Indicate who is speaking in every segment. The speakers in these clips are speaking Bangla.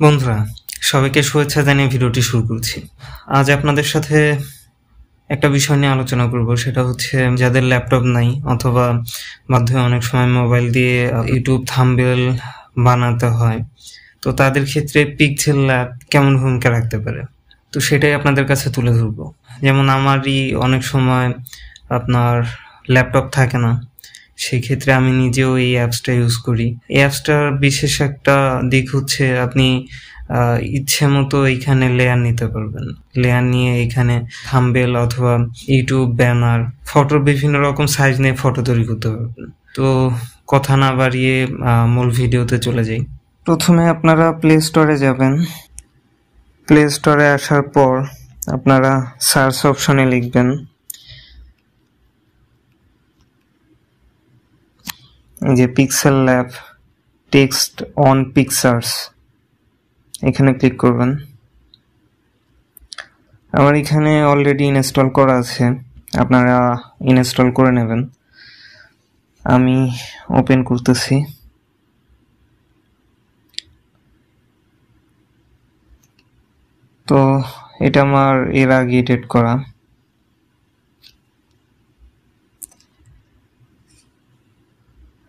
Speaker 1: বন্ধুরা, সবাইকে শুভেচ্ছা জানিয়ে ভিডিওটি শুরু করছি। আজ আপনাদের সাথে একটা বিষয় নিয়ে আলোচনা করব, সেটা হচ্ছে যাদের ল্যাপটপ নাই অথবা মাধ্যমে অনেক সময় মোবাইল দিয়ে ইউটিউব থাম্বনেল বানাতে হয়, তো তাদের ক্ষেত্রে পিক্সেল ল্যাব কেমন ভূমিকা রাখতে পারে, তো সেটাই আপনাদের কাছে তুলে ধরবো। যেমন আমারই অনেক সময় আপনার ল্যাপটপ থাকে না, সেই ক্ষেত্রে আমি নিজেও এই অ্যাপসটা ইউজ করি। এই অ্যাপসটার বিশেষ একটা দিক হচ্ছে আপনি ইচ্ছে মতো এইখানে লেয়ার নিতে পারবেন। লেয়ার নিয়ে এখানে থাম্বনেল অথবা ইউটিউব ব্যানার, ফটোর বিভিন্ন রকম সাইজ নিয়ে ফটো তৈরি করতে পারবেন। তো কথা না বাড়িয়ে মূল ভিডিওতে চলে যাই। প্রথমে আপনারা প্লে স্টোরে যাবেন। প্লে স্টোরে আসার পর আপনারা সার্চ অপশনে লিখবেন যে pixel lab text on pictures, এখানে ক্লিক করবেন। আমার এখানে অলরেডি ইনস্টল করা আছে, আপনারা ইনস্টল করে নেবেন। আমি ওপেন করতেছি। তো এটা আমার এর আগে এডিট করা।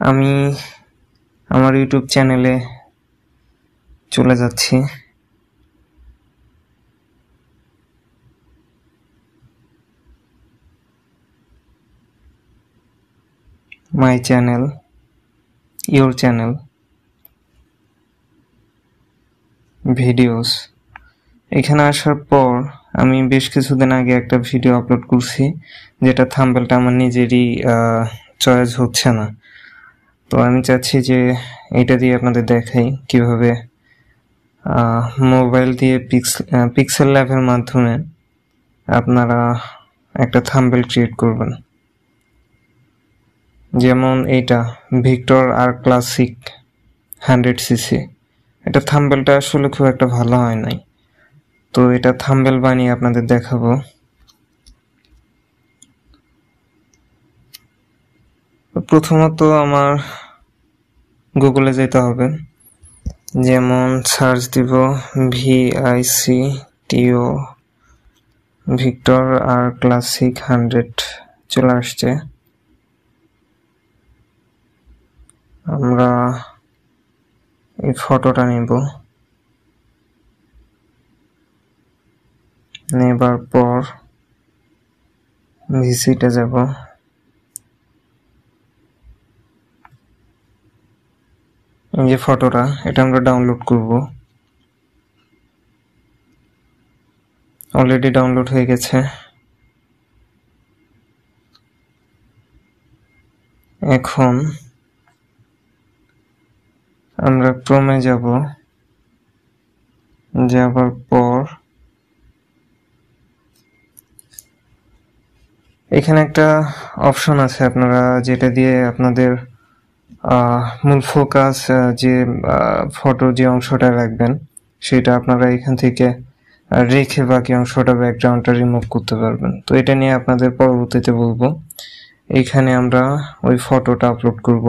Speaker 1: আমি আমার ইউটিউব চ্যানেলে চলে যাচ্ছি। My channel, your channel, videos. এখানে আসার পর আমি বেশ কিছুদিন আগে একটা ভিডিও আপলোড করছি, যেটা থাম্বনেলটা আমার নিজেরই চয়েস হচ্ছে না। তো আমি চাচ্ছি যে এটা দিয়ে আপনাদের দেখাই কিভাবে মোবাইল দিয়ে পিক্সেল ল্যাবের মাধ্যমে আপনারা একটা থাম্বনেল ক্রিয়েট করবেন। যেমন এইটা ভিক্টর আর ক্লাসিক 100cc, এটা থাম্বনেলটা আসলে খুব একটা ভালো হয় নাই, তো এটা থাম্বনেল বানিয়ে আপনাদের দেখাবো। প্রথমত আমার গুগলে যেতে হবে, যেমন সার্চ দিব VICTO ভিক্টর আর ক্লাসিক 100, চলে আসছে। আমরা এই ফটোটা নেব, নেবার পর ভিসিটে যাব। এই যে ফটোটা, এটা আমরা ডাউনলোড করব। অলরেডি ডাউনলোড হয়ে গেছে। এখন আমরা ক্রোমে যাব, যাবার পর এখানে একটা অপশন আছে আপনারা যেটা দিয়ে আপনাদের মূল ফোকাস যে ফটোর যে অংশটা রাখবেন সেটা আপনারা এখান থেকে রেখে বাকি অংশটা ব্যাকগ্রাউন্ডটা রিমুভ করতে পারবেন। তো এটা নিয়ে আপনাদের পরবর্তীতে বলবো। এখানে আমরা ওই ফটোটা আপলোড করব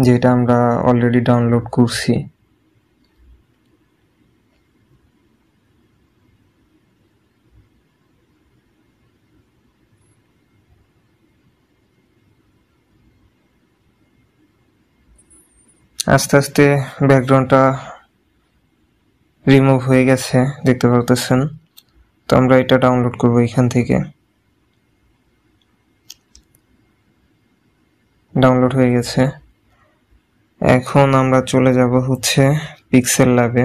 Speaker 1: যেটা আমরা অলরেডি ডাউনলোড করছি। আস্তে আস্তে ব্যাকগ্রাউন্ডটা রিমুভ হয়ে গেছে, দেখতে পারতেছেন। তো আমরা এটা ডাউনলোড করব এখান থেকে। ডাউনলোড হয়ে গেছে। এখন আমরা চলে যাব হচ্ছে পিক্সেল ল্যাবে।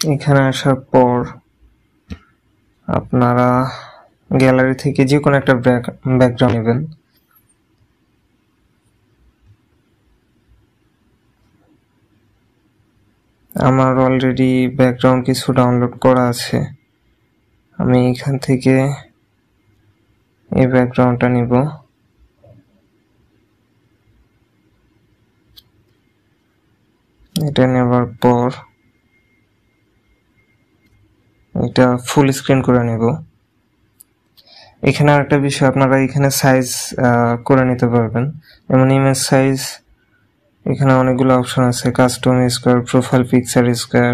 Speaker 1: এখানে আসার পর আপনারা গ্যালারি থেকে যে কোনো একটা ব্যাকগ্রাউন্ড নেবেন। আমার অলরেডি ব্যাকগ্রাউন্ড কিছু ডাউনলোড করা আছে, আমি এখান থেকে এই ব্যাকগ্রাউন্ডটা নিব। এটা নেবার পর এটা ফুল স্ক্রিন করে নেব। এখানে আরেকটা বিষয়, আপনারা এখানে সাইজ করে নিতে পারবেন। যেমন ইমেজ সাইজ, এখানে অনেকগুলো অপশন আছে, custom square, profile picture square,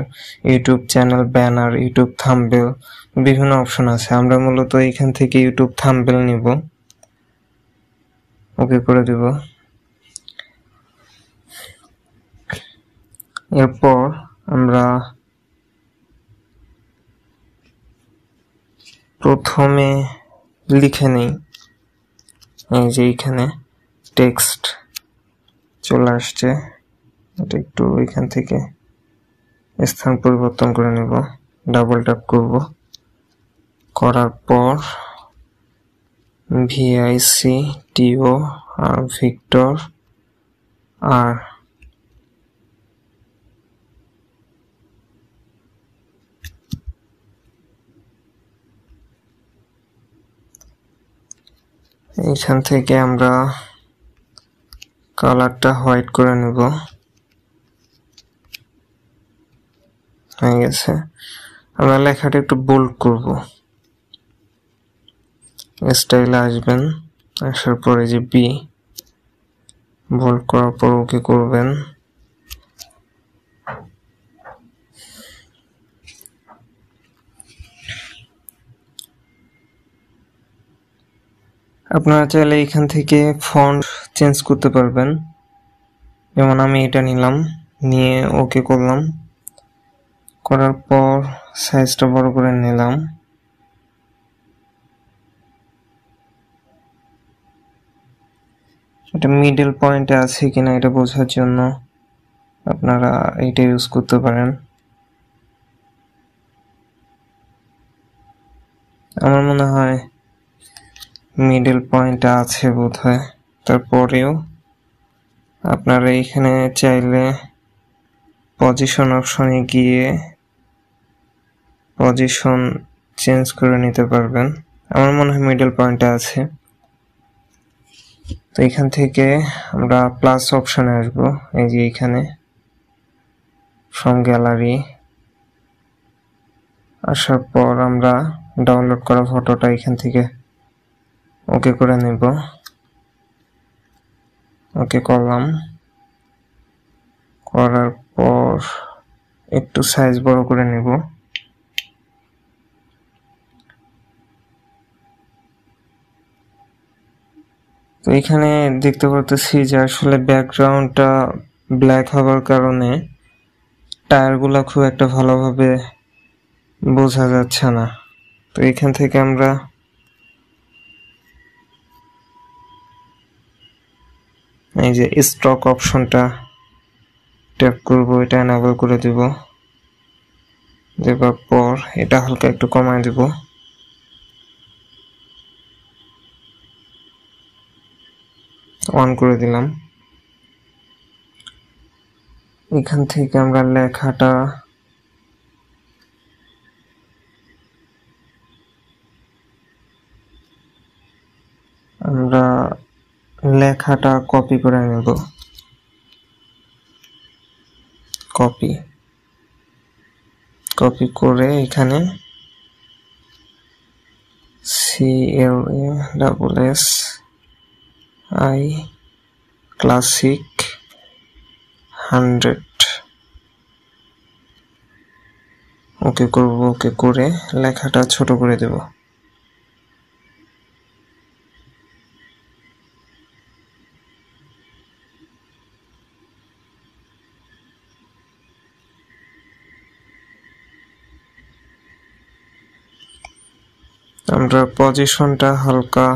Speaker 1: YouTube channel banner, YouTube thumbnail, বিভিন্ন অপশন আছে। আমরা মূলত এখান থেকে ইউটিউব থাম্বনেল নিব, ওকে করে দিব। এরপর আমরা প্রথমে লিখে নেই, এই যে এখানে টেক্সট চলে আসছে, এটা একটু এখান থেকে স্থান পরিবর্তন করে নেব, ডাবল ট্যাপ করব, করার পর VICTO আর ভিক্টর আর এইখান থেকে আমরা কালারটা হোয়াইট করে নেব, হয়ে গেছে। আমরা লেখাটা একটু বোল্ড করব, স্টাইলে আসবেন, আসার পরে যে বি বোল্ড করার পর ওকে করবেন। আপনারা চাইলে এখান থেকে ফন্ট চেঞ্জ করতে পারবেন, যেমন আমি এটা নিলাম, নিয়ে ওকে করলাম, করার পর সাইজটা বড় করে নিলাম। এটা মিডল পয়েন্টে আছে কিনা এটা বোঝার জন্য আপনারা এটা ইউজ করতে পারেন। আমার মনে হয় মিডল পয়েন্টে আছে বোধহয়। তারপরেও আপনারা এখানে চাইলে পজিশন অপশনে গিয়ে পজিশন চেঞ্জ করে নিতে পারবেন। আমার মনে হয় মিডল পয়েন্টে আছে। তো এখান থেকে আমরা প্লাস অপশনে আসবো, এই যে এখানে ফ্রম গ্যালারি, আসার পর আমরা ডাউনলোড করা ফটোটা এখান থেকে ওকে করে নেব, ওকে করলাম, করার পর একটু সাইজ বড় করে নেব। তো এখানে দেখতে পাচ্ছি যে আসলে ব্যাকগ্রাউন্ডটা ব্ল্যাক হওয়ার কারণে টায়ারগুলো খুব একটা ভালোভাবে বোঝা যাচ্ছে না। তো এখান থেকে আমরা এই যে স্টক অপশনটা ট্যাপ করব, এটা এনেবল করে দেব, দেওয়ার পর এটা হালকা একটু কমায় দেব, অন করে দিলাম। এখান থেকে আমরা লেখাটা কপি করে নেব, কপি করে এখানে CLASSI ক্লাসিক 100 ওকে করব, ওকে করে লেখাটা ছোট করে দেব। আমরা পজিশনটা হালকা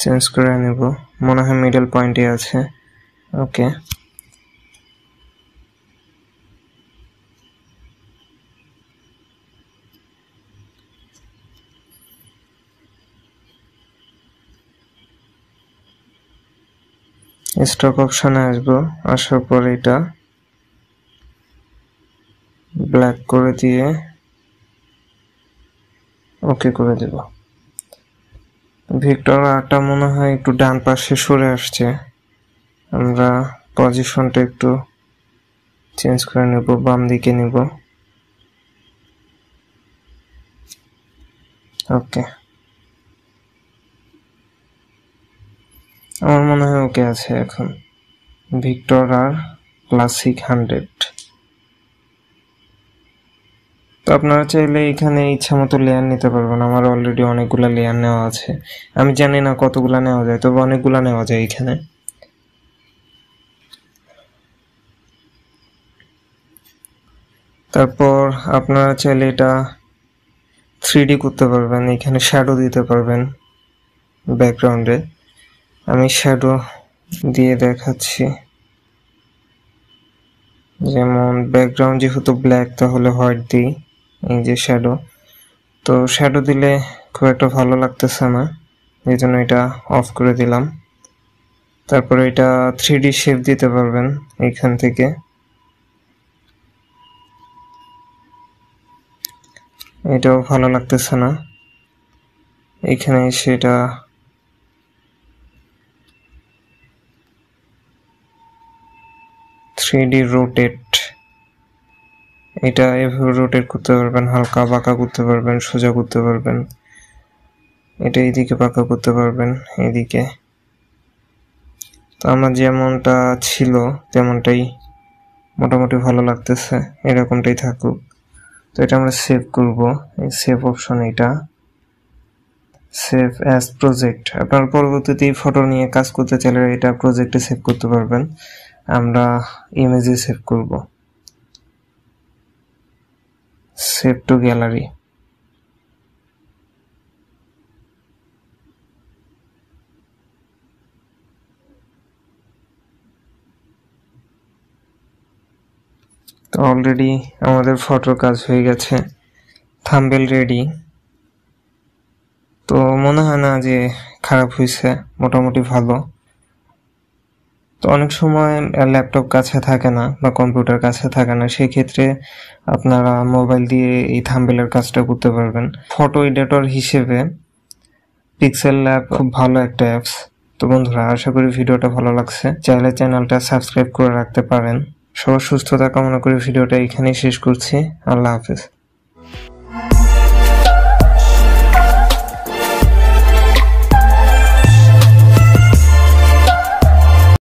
Speaker 1: চেঞ্জ করে নেব, মনে হয় মিডল পয়েন্টে আছে, ওকে। স্টক অপশনে আসবো, আসার পর এটা ব্ল্যাক করে দিয়ে ওকে করে দেব। ভিক্টর আরটা মনে হয় একটু ডান পাশে সরে আসছে, আমরা পজিশনটা একটু চেঞ্জ করে নেব, বাম দিকে নেব, ওকে। আমার মনে হয় ওকে আছে এখন। ভিক্টর আর ক্লাসিক 100। তো আপনারা চাইলে এখানে ইচ্ছা মতো লেয়ার নিতে পারবেন। আমার অলরেডি অনেকগুলা লেয়ার নেওয়া আছে। আমি জানি না কতগুলা নেওয়া যায়, তবে অনেকগুলা নেওয়া যায় এখানে। তারপর আপনারা চাইলে এটা 3D করতে পারবেন, এখানে শ্যাডো দিতে পারবেন ব্যাকগ্রাউন্ডে। আমি শ্যাডো দিয়ে দেখাচ্ছি। যেমন ব্যাকগ্রাউন্ড যেহেতু ব্ল্যাক, তাহলে হোয়াইট দিই, এই যে শ্যাডো। তো শ্যাডো দিলে খুব একটা ভালো লাগতেছে না, এই জন্য এটা অফ করে দিলাম। তারপরে এটা 3D শেপ দিতে পারবেন এখান থেকে। এটাও ভালো লাগতেছে না, এখানে সেটা 3D রোটেট, এটা এভাবে রোটেট করতে পারবেন, হালকা বাঁকা করতে পারবেন, সোজা করতে পারবেন, এটা এইদিকে বাঁকা করতে পারবেন, এইদিকে। তো আমার যেমনটা ছিল তেমনটাই মোটামুটি ভালো লাগতেছে, এরকমটাই থাকুক। তো এটা আমরা সেভ করব, এই সেভ অপশন, এটা সেভ অ্যাজ প্রজেক্ট। আপনার পরবর্তীতে এই ফটো নিয়ে কাজ করতে চাইলে এটা প্রজেক্টে সেভ করতে পারবেন। আমরা ইমেজে সেভ করব, সেভ টু গ্যালারি। তো অলরেডি আমাদের ফটোর কাজ হয়ে গেছে, থাম্বনেল রেডি। তো মনে হয় না যে খারাপ হয়েছে, মোটামুটি ভালো। তো অনেক সময় ল্যাপটপ কাছে থাকে না বা কম্পিউটার কাছে থাকে না, সেই ক্ষেত্রে আপনারা মোবাইল দিয়ে এই থাম্বনেলের কাজটা করতে পারবেন। ফটো এডিটর হিসেবে পিক্সেল ল্যাব খুব ভালো একটা অ্যাপস। তো বন্ধুরা, আশা করি ভিডিওটা ভালো লাগছে। চাইলে চ্যানেলটা সাবস্ক্রাইব করে রাখতে পারেন। সবার সুস্থতা কামনা করে ভিডিওটা এখানেই শেষ করছি। আল্লাহ হাফেজ।